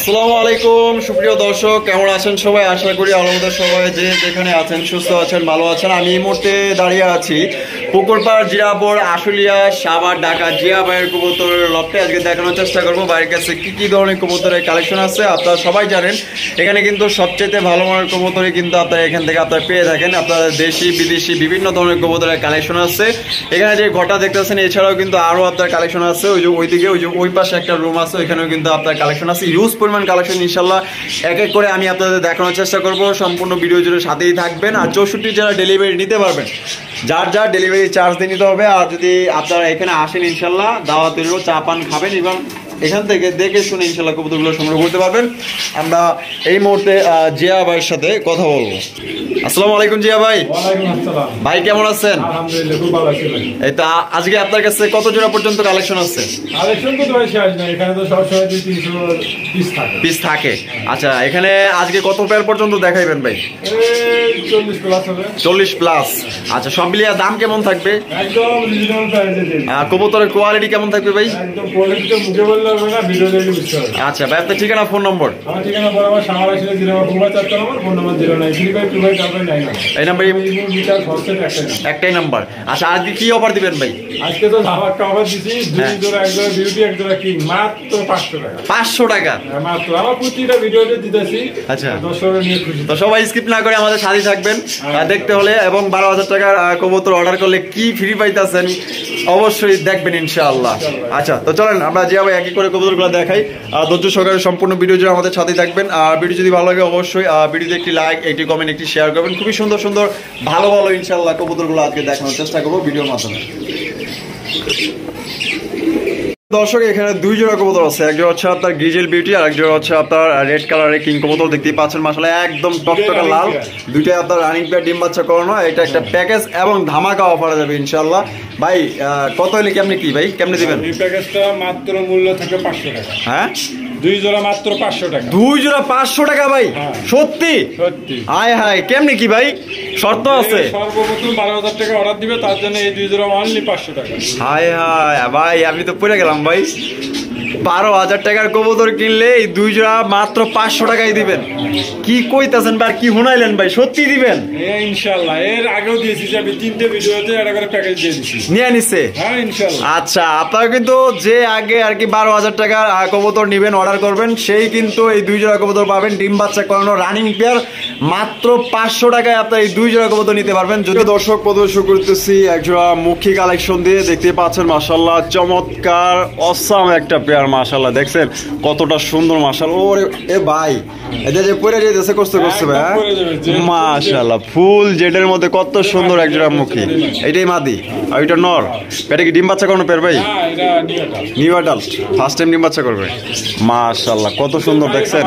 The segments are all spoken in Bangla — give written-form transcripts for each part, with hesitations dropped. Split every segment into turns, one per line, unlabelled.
আসসালামু আলাইকুম সুপ্রিয় দর্শক, কেমন আছেন সবাই? আশা করি আলহামদুলিল্লাহ সবাই যে যেখানে আছেন সুস্থ আছেন, ভালো আছেন। আমি এই মুহূর্তে দাঁড়িয়ে আছি পুকুরপাড় জিরাপুর আশুলিয়া সাভার ঢাকা জিয়া ভাইয়ের কবুতরের লফটে। আজকে দেখানোর চেষ্টা করবো ভাইয়ের কাছে কি ধরনের কবুতরের কালেকশন আছে। আপনারা সবাই জানেন এখানে কিন্তু সবচেয়ে ভালো মানের কবুতরই কিন্তু আপনারা এখান থেকে আপনারা পেয়ে থাকেন। আপনারা দেশি বিদেশি বিভিন্ন ধরনের কবুতরের কালেকশন আছে এখানে। যে ঘরটা দেখতেছেন এছাড়াও কিন্তু আরও আপনার কালেকশন আছে। ওইদিকে ওই পাশে একটা রুম আছে, ওইখানেও কিন্তু আপনার কালেকশন আছে, হিউজ পরিমাণ কালেকশন। ইনশাল্লাহ এক এক করে আমি আপনাদের দেখানোর চেষ্টা করব। সম্পূর্ণ ভিডিও জুড়ে সাথেই থাকবেন। আর 64 যারা ডেলিভারি নিতে পারবেন, যার ডেলিভারি চার্জ দিয়ে নিতে হবে। আর যদি আপনারা এখানে আসেন ইনশাল্লাহ দাওয়াত দিলেও চা পান খাবেন এবং এখান থেকে দেখে শুনে ইনশাল্লাহ কবুতরগুলো সংগ্রহ করতে পারবেন। আমরা এই মুহূর্তে জিয়া ভাইয়ের সাথে কথা বলবো। আসসালামু আলাইকুম জিয়া ভাই।
ওয়ালাইকুম আসসালাম
ভাই, কেমন আছেন?
আলহামদুলিল্লাহ, খুব ভালো আছি ভাই।
এই তো আজকে আপনার কাছে কত জোড়া পর্যন্ত কালেকশন আছে?
কালেকশন তো ভাই শেষ না, এখানে তো সবসময় 200-300 পিস থাকে।
আচ্ছা, এখানে আজকে কত পেয়ার পর্যন্ত দেখাইবেন ভাই?
40 প্লাস হবে।
40 প্লাস। আচ্ছা, সব মিলিয়ে দাম কেমন থাকবে?
একদম রিজনেবল প্রাইসে।
কবুতরের কোয়ালিটি কেমন থাকবে ভাই?
একদম কোয়ালিটি তো মুখে বললে হবে না, ভিডিও দেখলে বুঝতে হবে।
আচ্ছা ভাই, আপনার ঠিকানা ফোন নম্বর?
আমার ঠিকানা বরাবর সামারা ছিল 0-4 নম্বর, ফোন নম্বর 09352599।
এই নাম্বারে
মিটার ফসেট
একটাই নাম্বার। আচ্ছা, আজকে কি অফার দিবেন ভাই?
আজকে তো ধামাকা অফার দিছি, 2 জোড়া, 1 জোড়া বিউটি, 1 জোড়া কিং, মাত্র 500 টাকা।
500 টাকা
মাত্র। আমার প্রতিটা ভিডিওতে দিতেছি।
আচ্ছা,
দর্শকরা নিয়ে খুশি।
তো সবাই স্কিপ না করে আমাদের সাথে থাকবেন দেখতে হলে। এবং 12,000 টাকার কবুতর অর্ডার করলে কি ফ্রি পাইতেছেন অবশ্যই দেখবেন ইনশাআল্লাহ। আচ্ছা, তো চলেন আমরা জিয়া ভাই এক এক করে কবুতরগুলো দেখাই। ধৈর্য সহকারে সম্পূর্ণ ভিডিও জুড়ে আমাদের সাথে থাকবেন। আর ভিডিও যদি ভালো লাগে অবশ্যই ভিডিওতে একটি লাইক, একটি কমেন্ট, একটি শেয়ার করবেন। খুবই সুন্দর সুন্দর ভালো ইনশাআল্লাহ কবুতরগুলো আজকে দেখানোর চেষ্টা করবো ভিডিওর মাধ্যমে। দর্শক, এখানে 2 জোড়া কবুতর আছে। এক জোড়া হচ্ছে আপনার গ্রিজেল বিউটি আর এক জোড়া হচ্ছে আপনার রেড কালারের কিং কবুতর। দেখতেই পাচ্ছেন মাশাআল্লাহ একদম টকটকা লাল। দুইটাই আপনার রানিং পেয়ার, ডিম বাচ্চা করানো। এটা একটা প্যাকেজ এবং ধামাকা অফারে যাবে ইনশাআল্লাহ। ভাই কত হলে কেমনে কি ভাই কেমনে দিবেন?
এই প্যাকেজটা মাত্র মূল্য থাকে 500 টাকা।
হ্যাঁ,
2 জোড়া মাত্র 500 টাকা।
2 জোড়া 500 টাকা ভাই?
সত্যি?
হায় হায়, কেমনে কি ভাই? শর্ত আছে?
সর্বপ্রথম 12,000 টাকা অর্ডার দিবে, তার জন্য এই 2 জোড়া অনলি 500 টাকা।
হায় হায় ভাই, আমি তো পড়ে গেলাম ভাই। 12,000 টাকার কবুতর কিনলে এই 2 জোড়া মাত্র 500 টাকায় দিবেন? কি কইতাছেন ভাই, কি হুনাইলেন ভাই? সত্যি দিবেন?
ইনশাআল্লাহ। এর আগেও দিয়েছি, আমি 3টে ভিডিওতে একটা করে প্যাকেজ দিয়ে দিছি।
নিয়ে নিছে?
হ্যাঁ ইনশাআল্লাহ।
আচ্ছা, আপনারা কিন্তু যে আগে আর কি 12,000 টাকার কবুতর নেবেন, অর্ডার করবেন, সেই কিন্তু এই 2 জোড়া কবুতর পাবেন ডিম বাচ্চা করানো রানিং পেয়ার। মাত্র 500 টাকায় আপনারা এই 2 জোড়া কবুতর নিতে পারবেন। যদি দর্শক প্রদর্শন করতেছি এক জোড়া মুখী কালেকশন দিয়ে, দেখতে পাচ্ছেন মাশাআল্লাহ চমৎকার অসাম একটা পেয়ার। মাশাআল্লাহ দেখছেন কতটা সুন্দর মাশাআল্লাহ। ওরে এ ভাই, এটা যে পরে যেতেছে কষ্ট করছে ভাই। মাশাআল্লাহ ফুল জেডের মধ্যে কত সুন্দর এক জোড়া মুখী। এইটাই মাদি আর এটা নর। এটা কি ডিম বাচ্চা কোনো পেয়ার ভাই?
হ্যাঁ, এটা
নিউ অ্যাডাল্ট, ফার্স্ট টাইম ডিম বাচ্চা করবে। মাশাআল্লাহ কত সুন্দর দেখছেন,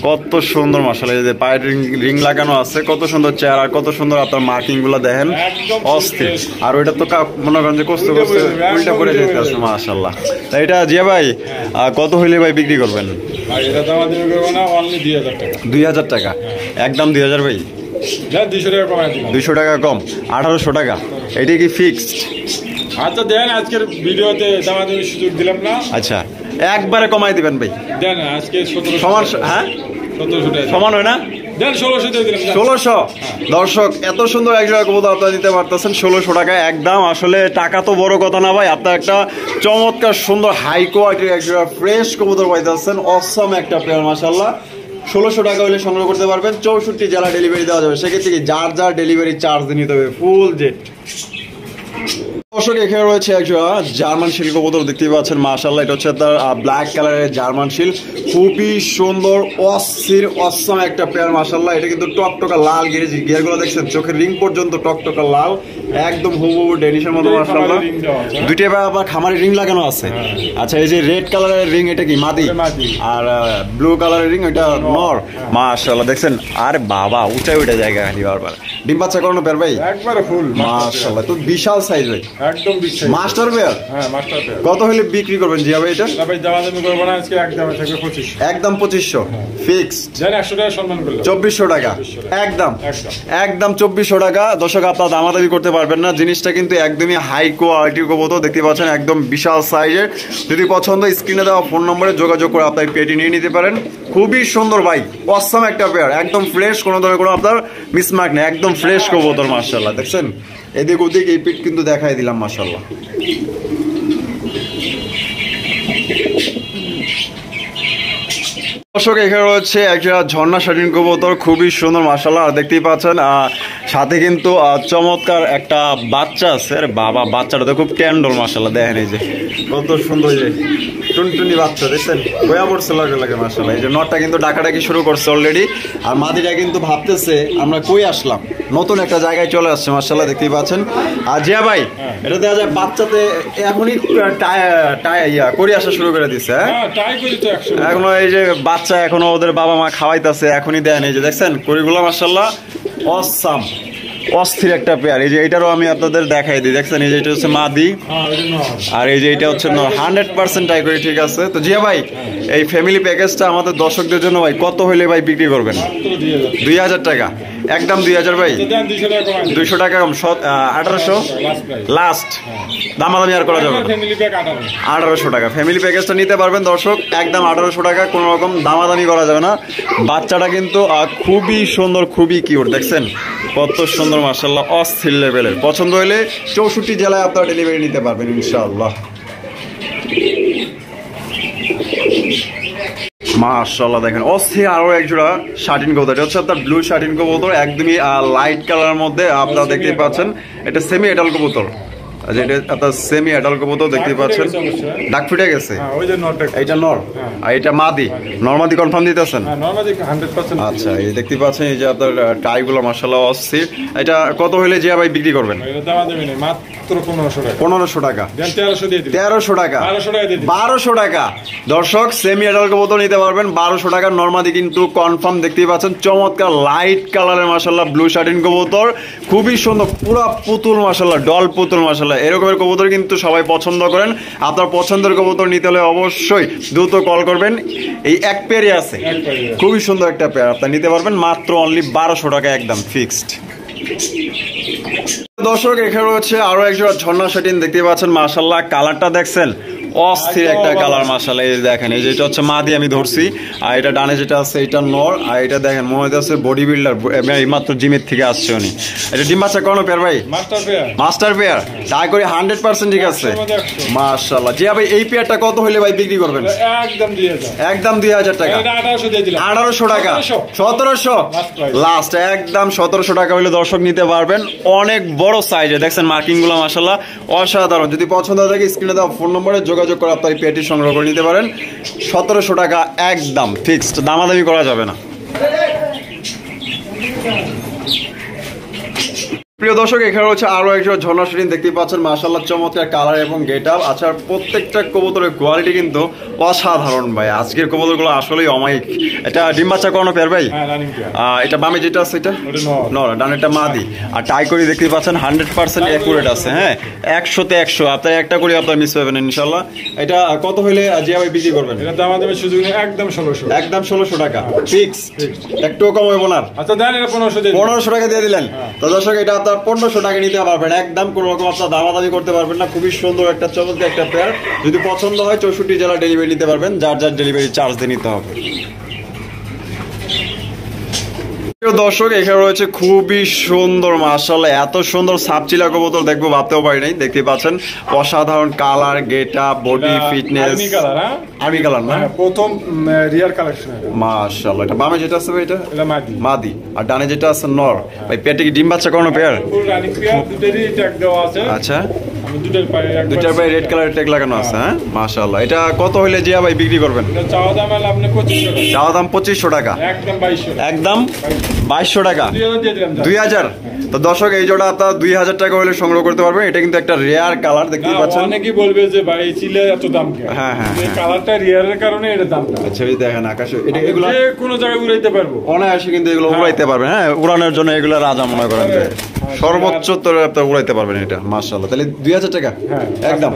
কত সুন্দর মাশাআল্লাহ। এই যে পায়ের রিং লাগানো আছে, কত সুন্দর চেহারা, কত সুন্দর আপনার মার্কিং গুলো দেখেন, অস্থির। আর ওইটা তো মনে করেন যে কষ্ট করছে উল্টা পরে যেতে আছে। মাশাআল্লাহ। তাই এটা জিয়া ভাই কত হইলে ভাই বিক্রি করবেন?
ভাই এটা তো আমাদের করব না, অনলি 2000 টাকা।
2000 টাকা একদম 2000 ভাই?
না, 200 টাকা কমাই দিলাম।
200 টাকা কম, 1800 টাকা। এটা কি ফিক্সড?
আচ্ছা দেন, আজকের ভিডিওতে দামাদামি সুযোগ দিলাম না।
আচ্ছা, একবারে কমাই দিবেন ভাই?
দেন আজকে 1700
সমান। হ্যাঁ
1700 টাকা
সমান হয় না?
দেন 1600 দিয়ে দিলাম।
1600। দর্শক, এত সুন্দর এক জোড়া কবুতর আপনারা দিতে পারতেছেন 1600 টাকায় একদম। আসলে টাকা তো বড় কথা না ভাই, আপনার একটা চমৎকার সুন্দর হাই কোয়ালিটির এক জোড়া ফ্রেশ কবুতর পাইতেছেন। অসম একটা পেয়ার মাশাআল্লাহ। 1600 টাকা হলে সংগ্রহ করতে পারবেন। 64 জেলা ডেলিভারি দেওয়া যাবে। সেক্ষেত্রে কি যার ডেলিভারি চার্জ নিতে হবে ফুল জেট। দর্শক, এখানে রয়েছে একটা জার্মান শিল কবুতর, দেখতেই পাচ্ছেন মাশাআল্লাহ। এটা হচ্ছে তার ব্ল্যাক কালারের জার্মান শিল, খুবই সুন্দর অস্থির অসম একটা পেয়ার মাশাআল্লাহ। এটা কিন্তু টকটকা লাল গিয়ারগুলো দেখছেন, চোখের রিং পর্যন্ত টকটকা লাল, একদম হুবহু ডেনিশের মতো মাশাআল্লাহ। দুইটা আবার খামারি রিং লাগানো আছে। আচ্ছা, এই যে রেড কালারের রিং এটা কি মাদি? আর ব্লু কালারের রিং ওইটা নর। মাশাআল্লাহ দেখছেন। আর বাবা উঠে জায়গা খালি বারবার। ডিম বাচ্চা করানো পেয়ার ভাই?
একবারে ফুল
মাশাআল্লাহ, তো বিশাল সাইজ ভাই।
একদম বিগ সাইজ
মাস্টার পেয়ার।
হ্যাঁ মাস্টার পেয়ার।
কত হলে বিক্রি করবেন জিয়া ভাই এটা?
ভাই দামাদামি করবো না, আজকে একদম থাকবে 2500।
একদম 2500 ফিক্সড।
জানি 100 টাকা সম্মান করলাম।
2400 টাকা একদম একদম 2400 টাকা। দর্শক আপনারা দামাদামি করতে পারবেন না, জিনিসটা কিন্তু একদমই হাই কোয়ালিটির কবুতর দেখতে পাচ্ছেন, একদম বিশাল সাইজের। যদি পছন্দ স্ক্রিনে দেওয়া ফোন নম্বরে যোগাযোগ করে আপনার পেটি নিয়ে নিতে পারেন। খুবই সুন্দর ভাই, অসাম একটা পেয়ার, একদম ফ্রেশ, কোনো ধরনের কোনো আপনার মিসমার্ক নেই, একদম ফ্রেশ কবুতর মাশাআল্লাহ। দেখছেন এদিক ওদিক এই পিট কিন্তু দেখাই দিলাম মাশাআল্লাহ। দর্শক এখানে রয়েছে একটা ঝর্ণা শাটিন কবুতর, খুবই সুন্দর মাশাআল্লাহ। আর দেখতেই পাচ্ছেন সাথে কিন্তু চমৎকার একটা বাচ্চা আছে। আরে বাবা, বাচ্চাটা তো খুব ট্যান্ডল মাশাআল্লাহ। দেখেন এই যে কত সুন্দর, এই যে টুনটুনি বাচ্চা দেখছেন, বয়া পড়ছে লাগে লাগে মাশাআল্লাহ। এই যে নটটা কিন্তু ডাকাডাকি শুরু করছে অলরেডি, আর মাদিটা কিন্তু ভাবতেছে আমরা কই আসলাম, নতুন একটা জায়গায় চলে আসছে মাশাআল্লাহ, দেখতেই পাচ্ছেন। আর জিয়া ভাই এটা দেখা যায় বাচ্চাতে এখনই করে আসা শুরু করে দিচ্ছে। এখনো এই যে বাচ্চা এখনো ওদের বাবা মা খাওয়াইতেছে, এখনই দেন। এই যে দেখছেন করিগুলো মাশাআল্লাহ অসাম, অস্থির একটা পেয়ার। এই যে এটারও আমি আপনাদের দেখাই দিই, দেখছেন এই যে এটা হচ্ছে মাদি, আর এই যে এটা হচ্ছে 100% টাই করে। ঠিক আছে, তো জিয়া ভাই এই ফ্যামিলি প্যাকেজটা আমাদের দর্শকদের জন্য ভাই কত হইলে ভাই বিক্রি করবেন? 2000 টাকা একদম। 2000 ভাই, 200 টাকা কম, 1800 লাস্ট, দামাদামি আর করা যাবে না। 1800 টাকা ফ্যামিলি প্যাকেজটা নিতে পারবেন দর্শক, একদম 1800 টাকা, কোনো রকম দামাদামি করা যাবে না। বাচ্চাটা কিন্তু খুবই সুন্দর, খুবই কিউট, দেখছেন কত সুন্দর মাশাআল্লাহ, অস্থির লেভেলের। পছন্দ হলে 64 জেলায় আপনারা ডেলিভারি নিতে পারবেন ইনশাআল্লাহ। মাশাআল্লাহ দেখেন অস্থির আরো এক জোড়া শাটিন কবুতর। এটা হচ্ছে আপনার ব্লু শাটিন কবুতর, একদমই লাইট কালারের মধ্যে আপনারা দেখতে পাচ্ছেন। এটা সেমি এডাল কবুতর, যেটা আপনার সেমি অ্যাডাল্ট কবুতর দেখতে পাচ্ছেন, ডাক ফুটে গেছে। এইটা নর আর এটা মাদি। নরমাদি কনফার্ম দিতেছেন? আচ্ছা, এই দেখতে পাচ্ছেন এই যে আপনার টাইগুলো মাশাআল্লাহ অস্থির। এটা কত হইলে জিয়া ভাই বিক্রি করবেন? 1500 টাকা, 1300 টাকা, 1200 টাকা। দর্শক সেমি অ্যাডাল্ট কবুতর নিতে পারবেন 1200 টাকা। নরমাদি কিন্তু কনফার্ম দেখতেই পাচ্ছেন, চমৎকার লাইট কালারের মাশাআল্লাহ ব্লু শাটিন কবুতর, খুবই সুন্দর, পুরো পুতুল মাশাআল্লাহ, ডল পুতুল মাশাআল্লাহ। এরকমের কবুতর কিন্তু সবাই পছন্দ করেন। আপনার পছন্দের কবুতর নিতে হলে অবশ্যই দ্রুত কল করবেন। এই এক পেয়ারই আছে, খুবই সুন্দর একটা পেয়ার, আপনার নিতে পারবেন মাত্র অনলি 1200 টাকা একদম ফিক্সড। দর্শক এখানে রয়েছে আরো একজোড়া ঝর্ণা শাটিন দেখতে পাচ্ছেন মাশাআল্লাহ। কালারটা দেখছেন অস্থির একটা কালার মাশাআল্লাহ। এই দেখেন এই যে এটা হচ্ছে মাদি, আমি ধরছি, আর এটা ডানে যেটা আছে এটা নর, আর এটা দেখেন মনে হচ্ছে বডি বিল্ডার, এইমাত্র জিমের থেকে আসছে উনি। এটা ডিম বাচ্চা কোনো পেয়ার ভাই? মাস্টার পেয়ার, তাই করে 100% ঠিক আছে মাশাআল্লাহ। জি ভাই এই পেয়ারটা কত হইলে ভাই বিক্রি করবেন? একদম 2000 টাকা, 1800 টাকা, 1700 লাস্ট, একদম 1700 টাকা হইলে দর্শক নিতে পারবেন। অনেক বড় সাইজে দেখছেন মার্কিং গুলো মাশাআল্লাহ অসাধারণ। যদি পছন্দ থাকে স্ক্রিনে দেওয়া ফোন নম্বরে যোগাযোগ করে আপনার পেটি সংগ্রহ করে নিতে পারেন। 1700 টাকা একদম ফিক্সড, দামাদামি করা যাবে না। প্রিয় দর্শক এখানে হচ্ছে আরো একজন ঝর্ণা শাটিন দেখতে পাচ্ছেন মাশাআল্লাহ, চমৎকার কালার এবং গেট আপ। আচ্ছা, প্রত্যেকটা কবুতরের কোয়ালিটি কিন্তু অসাধারণ ভাই। আজকের কবুতরগুলো আসলেই অমায়িক। এটা ডিম বাচ্চা কোনো পেয়ার ভাই? এটা বামে যেটা আছে এটা নর, ডানেরটা মাদি। আর টাই করে দেখতে পাচ্ছেন 100% অ্যাকুরেট আছে। হ্যাঁ, 100তে 100, আপনার একটা করে আপনার মিস পাবেন ইনশাআল্লাহ। এটা কত হইলে জিয়া ভাই বিক্রি করবেন?
এটা দাম দেবে সুযোগ নেই, একদম 1600,
একদম 1600 টাকা ফিক্স, একটু কম হইব না?
আচ্ছা দেন, এটা
1500 টাকা দিয়ে দিলেন। তো দর্শক এটা 1500 টাকা নিতে পারবেন একদম, কোনো রকম আপনার দামাদামি করতে পারবেন না। খুবই সুন্দর একটা চমৎকার একটা পেয়ার। যদি পছন্দ হয় 64 জেলা ডেলিভারি নিতে পারবেন, যার যার ডেলিভারি চার্জ দিয়ে নিতে হবে। দর্শক এখানে রয়েছে খুবই সুন্দর মাশাআল্লাহ, এত সুন্দর সাবচিলা কবুতর দেখবো ভাবতেও পারি নাই। দেখতে পাচ্ছেন অসাধারণ colour, get up, body fitness, army colour না,
প্রথম রিয়ার কালেকশন
মাশাআল্লাহ। এটা বামে যেটা আছে এটা মাদি, আর ডানে যেটা আছে নর। ভাই পেটে কি ডিম বাচ্চা কোনো পেয়ার? আচ্ছা, দুটার পায়ে রেড কালারের ট্যাগ লাগানো আছে। হ্যাঁ মাশাআল্লাহ। এটা কত হইলে জিয়া ভাই বিক্রি করবেন?
চাওয়া দাম আপনি 2500 টাকা,
চাওয়া দাম 2500 টাকা,
একদম 2200,
একদম 2200 টাকা, 2000 তো দর্শক এই জোড়া আপনার 2000 টাকা হলে সংগ্রহ করতে পারবেন। এটা কিন্তু একটা রেয়ার কালার দেখতে পাচ্ছেন।
অনেকেই বলবে যে ভাই চিলে এত দাম কেন?
হ্যাঁ হ্যাঁ,
এই কালারটা রেয়ারের কারণে এর দামটা।
আচ্ছা এই দেখেন আকাশে এটা এগুলো
যে কোনো জায়গায় উড়াইতে পারবো
অনায়াসে, কিন্তু এগুলো উড়াইতে পারবেন। হ্যাঁ উড়ানোর জন্য এগুলো রাজা মনে করেন যে সর্বোচ্চ তো আপনি উড়াইতে পারবেন এটা। মাশাআল্লাহ, তাহলে 2000 টাকা একদম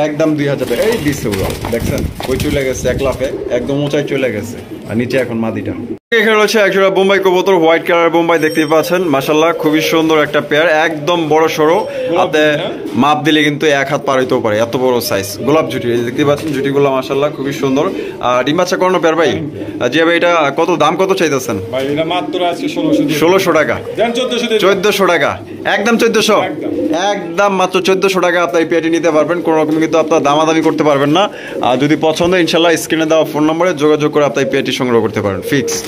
একদম 2000 টাকা। এই দিচ্ছে উড়া দেখছেন, ওই চলে গেছে এক লাফে, একদম উঁচাই চলে গেছে, আর নিচে এখন মাদিটা। এখানে রয়েছে একজোড়া বোম্বাই কবুতর, হোয়াইট কালার বোম্বাই দেখতেই পাচ্ছেন। মাশাআল্লাহ খুবই সুন্দর একটা পেয়ার, একদম বড় সড়ো, হাতে মাপ দিলে কিন্তু এক হাত পার হইতেও পারে, এত বড় সাইজ। গোলাপ জুটি দেখতে পাচ্ছেন, জুটিগুলো মাশাআল্লাহ খুবই সুন্দর। আর ডিম বাচ্চা করানো পেয়ার ভাই। জি ভাই, এটা কত দাম কত চাইতেছেন?
ভাই এটা মাত্র আছে 1600
টাকা। 1400 টাকা একদম 1400, একদম মাত্র 1400 টাকা আপনি এই পেয়ারটি নিতে পারবেন। কোনো রকম কিন্তু আপনার দামাদামি করতে পারবেন না। আর যদি পছন্দ ইনশাআল্লাহ স্ক্রিনে দেওয়া ফোন নম্বরে যোগাযোগ করে আপনি এই পেয়ারটি সংগ্রহ করতে পারেন, ফিক্সড।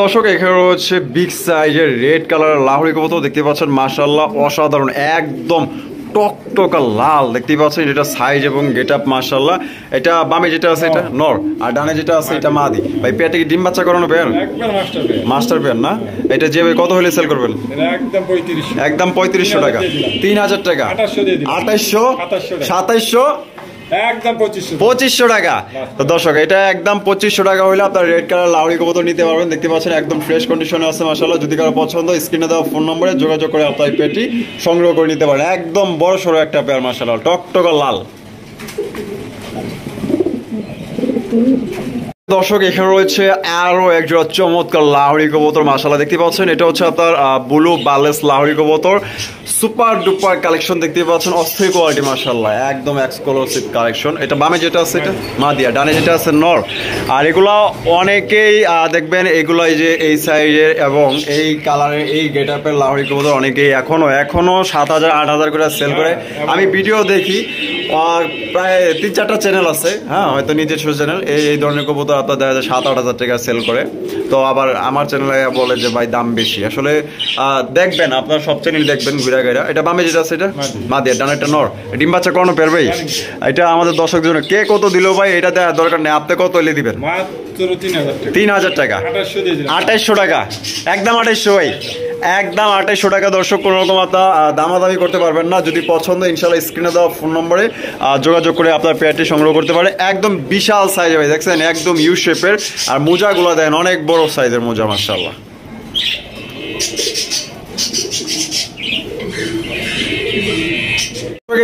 দর্শক এখানে রয়েছে বিগ সাইজের রেড কালারের লাহোরি কবুতর দেখতে পাচ্ছেন। মাশাআল্লাহ অসাধারণ, একদম টকটকা লাল দেখতে পাচ্ছেন। এটা সাইজ এবং গেট আপ মাশাআল্লাহ। এটা বামে যেটা আছে এটা নর, আর ডানে যেটা আছে এটা মাদি। ভাই পেয়ারটা কি ডিম বাচ্চা করানো পেয়ার?
একবার
মাস্টার পেয়ার না? এটা যে ভাই কত হলে সেল করবেন? একদম 3500 টাকা। 3000 টাকা, 2800, 2700,
একদম
2500 টাকা। তো দর্শক এটা একদম 2500 টাকা হলে আপনার রেড কালার লাহোরি কবুতর নিতে পারবেন। দেখতে পাচ্ছেন একদম ফ্রেশ কন্ডিশনে আছে মাশাআল্লাহ। যদি কারো পছন্দ স্ক্রিনে দেওয়া ফোন নম্বরে যোগাযোগ করে আপনার এই পেয়ারটি সংগ্রহ করে নিতে পারেন। একদম বড় সড়ো একটা পেয়ার মাশাআল্লাহ, টকটকা লাল। দর্শক এখানে রয়েছে আরো একজোড়া চমৎকার লাহোরি কবুতর মাশাআল্লাহ দেখতে পাচ্ছেন। এটা হচ্ছে আপনার ব্লু বালেস লাহোরি কবুতর, সুপার ডুপার কালেকশন দেখতে পাচ্ছেন, অস্থির কোয়ালিটি মাশাআল্লাহ, একদম এক্সক্লুসিভ কালেকশন। এটা বামে যেটা আছে এটা মাদিয়া, ডানে যেটা আছে নর। আর এগুলা অনেকেই দেখবেন এগুলো এই যে এই সাইজের এবং এই কালারের এই গেটআপের লাহোরি কবুতর অনেকেই এখনো 7000 8000 করে সেল করে। আমি ভিডিও দেখি, প্রায় 3-4টা চ্যানেল আছে, হ্যাঁ হয়তো নিজস্ব চ্যানেল, এই ধরনের কবুতর আপনার দেখা যায় 7-8 টাকা সেল করে। তো আবার আমার চ্যানেলে বলে যে ভাই দাম বেশি। আসলে দেখবেন আপনার সব চ্যানেল দেখবেন ঘুরা ঘুরা। এটা বামে যেটা আছে এটা মাদিয়া, ডানে একটা নর। ডিম বাচ্চা করানো পেয়ার ভাই। এটা আমাদের দর্শকদের জন্য কে কত দিল ভাই এটা দেওয়ার দরকার নেই, আপনি কত এলে দিবেন? 3000 টাকা, 2800 টাকা, একদম 2800 ভাই, একদম 2800 টাকা। দর্শক কোনো রকম আপনার দামাদামি করতে পারবেন না। যদি পছন্দ ইনশাআল্লাহ স্ক্রিনে দেওয়া ফোন নম্বরে যোগাযোগ করে আপনার পেয়ারটি সংগ্রহ করতে পারে। একদম বিশাল সাইজে ভাই, দেখছেন একদম ইউ শেপের। আর মোজাগুলো দেন অনেক বড় সাইজের মোজা মাশাআল্লাহ।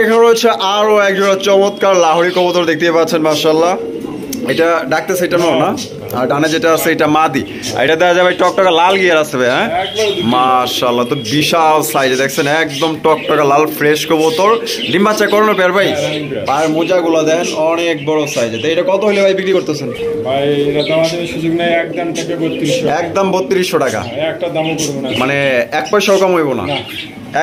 এখানে রয়েছে আরো একজোড়া চমৎকার লাহোরি কবুতর দেখতে পাচ্ছেন মাশাআল্লাহ। এটা ডাকতেছে এটা নর না, আর ডানে যেটা আছে এটা মাদি। এটা দেখা যাবে টকটকা লাল গিয়ার আছে ভাই। হ্যাঁ মাশাআল্লাহ, তো বিশাল সাইজে দেখছেন একদম টকটকা লাল ফ্রেশ কবুতর। ডিম বাচ্চা করানো পেয়ার ভাই। পায়ের মোজাগুলো দেন অনেক বড় সাইজে। তো এটা কত হলে ভাই বিক্রি করতেছেন?
ভাই এটা দামাদামি সুযোগ নাই, একদম থেকে 3200,
একদম 3200 টাকা।
একটা দামও করব না,
মানে 1 পয়সাও কম হইব না,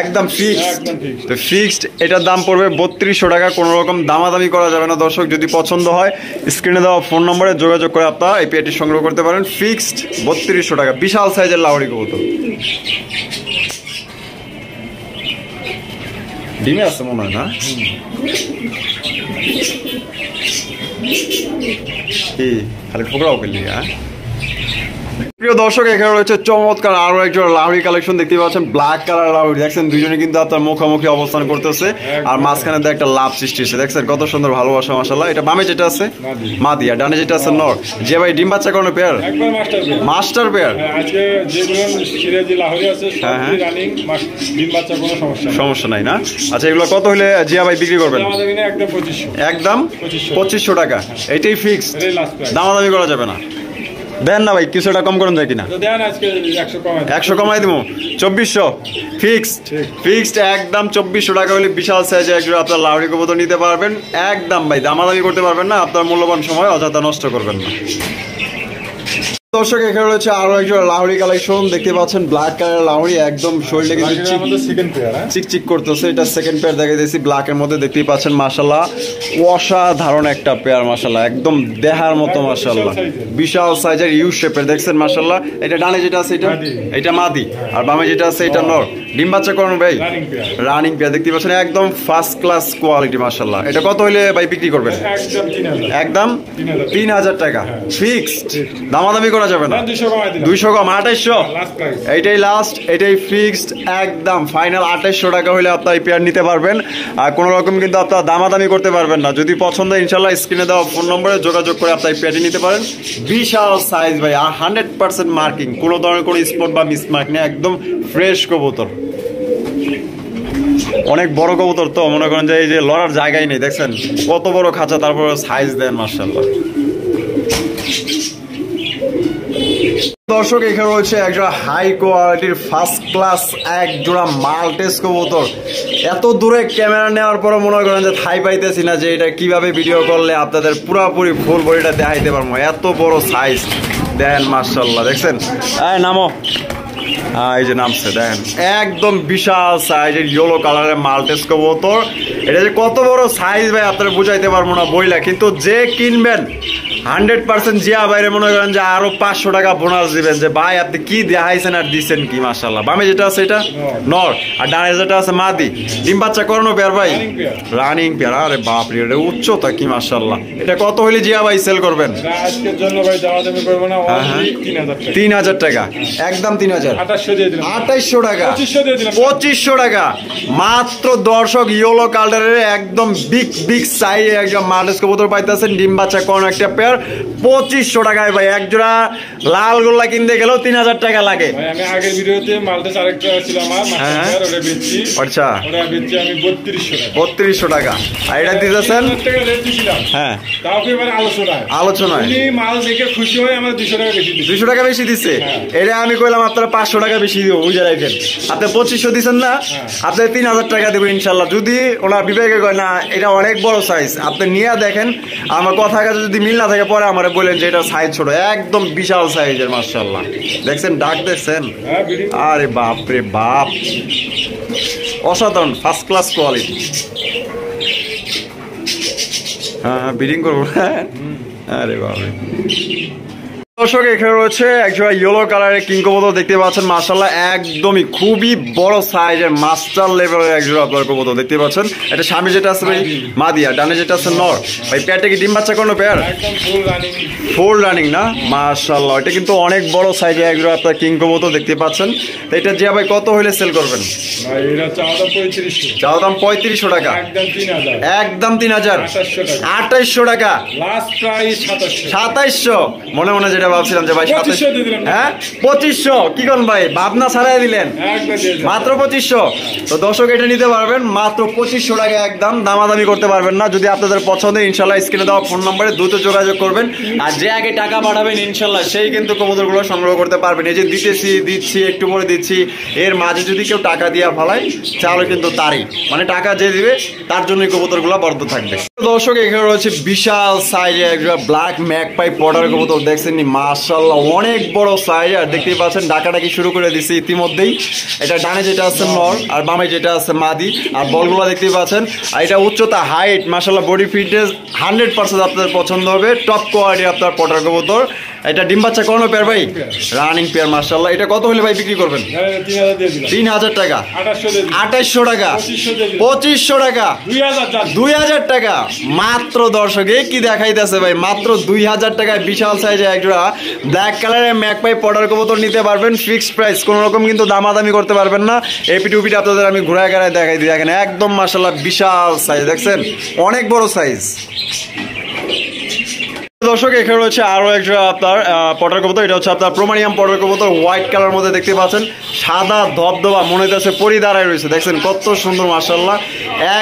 একদম ফিক্সড। তো ফিক্সড এটার দাম পড়বে 3200 টাকা। কোনো রকম দামাদামি করা যাবে না দর্শক। যদি পছন্দ হয় স্ক্রিনে দেওয়া ফোন নম্বরে যোগাযোগ করে আপনারা এই পেয়ারটি সংগ্রহ করতে পারেন, ফিক্সড 3200 টাকা। বিশাল সাইজের লাহোরি কবুতর, ডিমে আছে মনে হয় না? কি খালি ফোকরাও পেলি? হ্যাঁ প্রিয় দর্শক এখানে রয়েছে চমৎকার আরো একজন লাহোরি কালেকশন দেখতে পাচ্ছেন। ব্ল্যাক কালার লাহোরি দেখছেন, দুজনে কিন্তু আপনার মুখোমুখি অবস্থান করতেছে। আর মাঝখানে একটা লাভ সৃষ্টি হচ্ছে, দেখছেন কত সুন্দর ভালোবাসা মাশাআল্লাহ। এটা বামে যেটা আছে মাদিয়া, ডানে যেটা আছে নর। যে ভাই ডিম বাচ্চা করানো পেয়ার, মাস্টার পেয়ার।
আজকে যেগুলো সিরাজি লাহোরি আছে সবই রানিং ডিম বাচ্চা, কোনো
সমস্যা নাই না? আচ্ছা এগুলো কত হলে জিয়া ভাই বিক্রি করবেন? একদম 2500 টাকা। এটাই ফিক্সড, দামাদামি করা যাবে না। দেন না ভাই, কিছুটা কম করুন যায় কিনা? 100 কমাই দিব, 2400 ফিক্সড একদম 2400 টাকা হলে বিশাল সাইজে একজন আপনার লাহোরি কবুতর নিতে পারবেন। একদম ভাই দামাদামি করতে পারবেন না, আপনার মূল্যবান সময় অযথা নষ্ট করবেন না। দর্শক এখানে রয়েছে আরো একজন লাহোরি কালেকশন দেখতে পাচ্ছেন। ব্ল্যাক কালার লাহোরি, একদম শরীরে কিন্তু চিকচিক করতেছে। এটা সেকেন্ড পেয়ার দেখে দিয়েছি, ব্ল্যাকের মধ্যে দেখতেই পাচ্ছেন মাশাআল্লাহ অসাধারণ একটা পেয়ার মাশাআল্লাহ, একদম দেহার মতো মাশাআল্লাহ, বিশাল সাইজের ইউ শেপের দেখছেন মাশাআল্লাহ। এটা ডানে যেটা আছে এটা মাদি, আর বামে যেটা আছে এটা নর। ডিম বাচ্চা করানো ভাই, রানিং পেয়ার দেখতে পাচ্ছেন, একদম ফার্স্ট ক্লাস কোয়ালিটি মাশাআল্লাহ। এটা কত হইলে ভাই বিক্রি করবেন? একদম 3000 টাকা ফিক্সড, দামাদামি করা যাবে না? 200 কম 2800, এইটাই লাস্ট, এটাই ফিক্সড একদম ফাইনাল 2800 টাকা হলে আপনার এই পেয়ার নিতে পারবেন। আর কোনো রকম কিন্তু আপনার দামাদামি করতে পারবেন না। যদি পছন্দ ইনশাল্লাহ স্ক্রিনে দেওয়া ফোন নম্বরে যোগাযোগ করে আপনার এই পেয়ারটি নিতে পারেন। বিশাল সাইজ ভাই, আর 100% মার্কিং, কোনো ধরনের কোনো স্পট বা মিসমার্ক নেই, একদম ফ্রেশ কবুতর। অনেক বড় কবুতর তো, মনে করেন যে এই যে লড়ার জায়গায় নেই, দেখছেন কত বড় খাঁচা, তারপর সাইজ দেন মাশাআল্লাহ। দর্শক এখানে রয়েছে একটা হাই কোয়ালিটির ফার্স্ট ক্লাস এক জোড়া মাল্টেস কবুতর। এত দূরে ক্যামেরা নেওয়ার পরে মনে করেন যে থাই পাইতেছি না যে এটা কিভাবে ভিডিও করলে আপনাদের পুরোপুরি ফুল বডিটা দেখাইতে পারবো। এত বড় সাইজ দেন মাশাআল্লাহ, দেখছেন এই নামো, এই যে নামছে দেখেন, একদম বিশাল সাইজের ইয়েলো কালারের মাল্টেস কবুতর। এটা যে কত বড় সাইজ ভাই আপনারা বুঝাইতে পারবো না বইলা, কিন্তু যে কিনবেন 100% জিয়া বাইরে মনে করেন যে আরো 500 টাকা বোনাস দিবেন যে ভাই আপনি কি দেখাইছেন আর দিচ্ছেন কি মাশাআল্লাহ। বামে যেটা আছে এটা নর, আর ডানে যেটা আছে মাদি। ডিম বাচ্চা করানো পেয়ার ভাই, রানিং পেয়ার। আরে বাপ রে, এটা উচ্চতা কি মাশাআল্লাহ। এটা কত হইলে জিয়া ভাই সেল করবেন?
আজকের জন্য ভাই দামাদামি করব না,
3000 টাকা, একদম 3000, 2800 টাকা, 2500 টাকা মাত্র। দর্শক ইয়েলো কালারের একদম বিগ বিগ সাইজ একদম মাল্টেস কবুতর পাইতেছেন, ডিম বাচ্চা করানো একটা পেয়ার 2500 টাকায় ভাই। এক জোড়া লাল গোল্লা কিনতে গেলেও 3000 টাকা লাগে।
আমি আগের ভিডিওতে মাল্টেস আরেকটা ছিল আমার, ওটা বেচছি।
আচ্ছা,
ওটা বেচছি আমি
3200 টাকা। আর এটা দিতেছেন হ্যাঁ,
তাও কি মানে আলোচনায় উনি মাল দেখে খুশি হয়ে আমার 200 টাকা বেশি দিচ্ছে।
200 টাকা বেশি দিচ্ছে। এটা আমি কইলাম আপনারা 500 টাকা বেশি দিব, বুঝে রাখেন। আপনি 2500 দিচ্ছেন না, আপনি 3000 টাকা দেবেন ইনশাল্লাহ। যদি ওনার বিবেকে কয় না এটা অনেক বড় সাইজ, আপনি নিয়ে দেখেন, আমার কথা কাছে যদি মিল না থাকে পরে আমার বলেন যে এটা সাইজ ছোট, একদম বিশাল সাইজের মাশাআল্লাহ। দেখছেন ডাক দেখছেন, আরে বাপ রে বাপ, অসাধারণ ফার্স্ট ক্লাস কোয়ালিটি। হ্যাঁ ব্রিডিং করবো, আরে বাপ রে। দর্শক এখানে রয়েছে একজোড়া ইয়েলো কালারের কিং কবুতর দেখতে পাচ্ছেন মাশাআল্লাহ, একদমই খুবই বড় সাইজের মাস্টার লেভেলের একজোড়া আপনার কবুতর দেখতে পাচ্ছেন। এটা স্বামী যেটা আছে ভাই মাদিয়া, ডানে যেটা আছে নর। ভাই পেয়ারটা কি ডিম বাচ্চা কোনো পেয়ার? ফুল রানিং না মাশাআল্লাহ। এটা কিন্তু অনেক বড় সাইজের একজোড়া আপনার কিং কবুতর দেখতে পাচ্ছেন। তো এটা জিয়া ভাই কত হইলে সেল করবেন?
ভাই এটা
চাওয়া দাম 3500 টাকা, একদম 3000, 2800 টাকা,
লাস্ট প্রাইস
2700। মনে মনে যেটা ভাবছিলাম যে ভাই 2700, হ্যাঁ 2500 কি কোন ভাই ভাবনা ছাড়াই দিলেন, মাত্র 2500। তো দর্শক এটা নিতে পারবেন মাত্র 2500 টাকা, একদম দামাদামি করতে পারবেন না। যদি আপনাদের পছন্দ ইনশাল্লাহ স্ক্রিনে দেওয়া ফোন নম্বরে দ্রুত যোগাযোগ করবেন। আর যে আগে টাকা পাঠাবেন ইনশাল্লাহ সেই কিন্তু কবুতরগুলো সংগ্রহ করতে পারবেন। এই যে দিচ্ছি একটু পরে দিচ্ছি, এর মাঝে যদি কেউ টাকা দিয়ে ফেলায় তাহলে কিন্তু তারই মানে টাকা যে দিবে তার জন্যই কবুতরগুলো বরাদ্দ থাকবে। দর্শক এখানে রয়েছে বিশাল সাইজের একটা ব্ল্যাক ম্যাকপাই পটার কবুতর, দেখছেন মাশাআল্লাহ অনেক বড় সাইজ। আর দেখতেই পাচ্ছেন ডাকাডাকি শুরু করে দিচ্ছে ইতিমধ্যেই। এটা ডানে যেটা আছে নর আর বামে যেটা আছে মাদি। আর বলগুলো দেখতেই পাচ্ছেন, আর এটা উচ্চতা হাইট মাশাআল্লাহ বডি ফিটনেস 100% আপনাদের পছন্দ হবে। টপ কোয়ালিটি আপনার পটার কবুতর। এটা ডিম বাচ্চা করানো পেয়ার ভাই, রানিং পেয়ার মাশাআল্লাহ। এটা কত হলে ভাই বিক্রি করবেন? 3000 টাকা, 2800 টাকা, 2500 টাকা, 2000 টাকা মাত্র। দর্শক এ কি দেখাইতেছে ভাই, মাত্র 2000 টাকায় বিশাল সাইজের একজোড়া ব্ল্যাক কালারের ম্যাকপাই পটার কবুতর নিতে পারবেন। ফিক্সড প্রাইস, কোনো রকম কিন্তু দামাদামি করতে পারবেন না। এপি টুপিটা আপনাদের আমি ঘুরায় ঘুরায় দেখাই দিই, দেখেন একদম মাশাআল্লাহ বিশাল সাইজ, দেখছেন অনেক বড় সাইজ। দর্শক এখানে রয়েছে আরো একটা আপনার পটার কবুতর। এটা হচ্ছে আপনার প্রোমানিয়াম পটার কবুতর, হোয়াইট কালার মধ্যে দেখতে পাচ্ছেন, সাদা ধবধবা মনে হচ্ছে পরি দাঁড়ায় রয়েছে, দেখছেন কত সুন্দর মাশাআল্লাহ,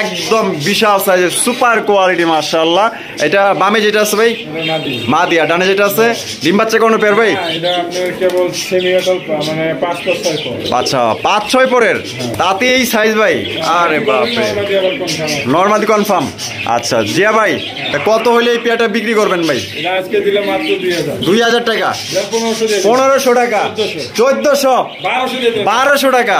একদম বিশাল সাইজের সুপার কোয়ালিটি মাশাআল্লাহ। এটা বামে যেটা আছে ভাই মাদিয়া, ডানে যেটা আছে ডিম বাচ্চা কোনো পেয়ার ভাই? আচ্ছা 5-6 পরের, তাতে এই সাইজ ভাই, আরে বাপরে নরমাদি কনফার্ম। আচ্ছা জিয়া ভাই কত হলে এই পেয়ারটা বিক্রি করবেন ভাই? 2000 টাকা, 1500 টাকা, 1400, 1200 টাকা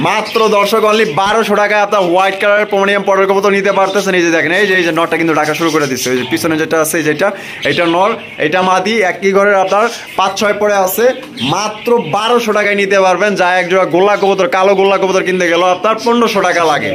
মাত্র। দর্শক অনলি 1200 টাকায় আপনার হোয়াইট কালারের প্রোমানিয়াম পটার কবুতর নিতে পারতেছেন। এই যে দেখেন এই যে নরটা কিন্তু ডাকা শুরু করে দিচ্ছে, ওই যে পিছনে যেটা আছে যেটা, এটা নর এটা মাদি, একই ঘরের আপনার 5-6 পরে আছে, মাত্র 1200 টাকায় নিতে পারবেন। যা এক জোড়া গোল্লা কবুতর, কালো গোল্লা কবুতর কিনতে গেল আপনার 1500 টাকা লাগে।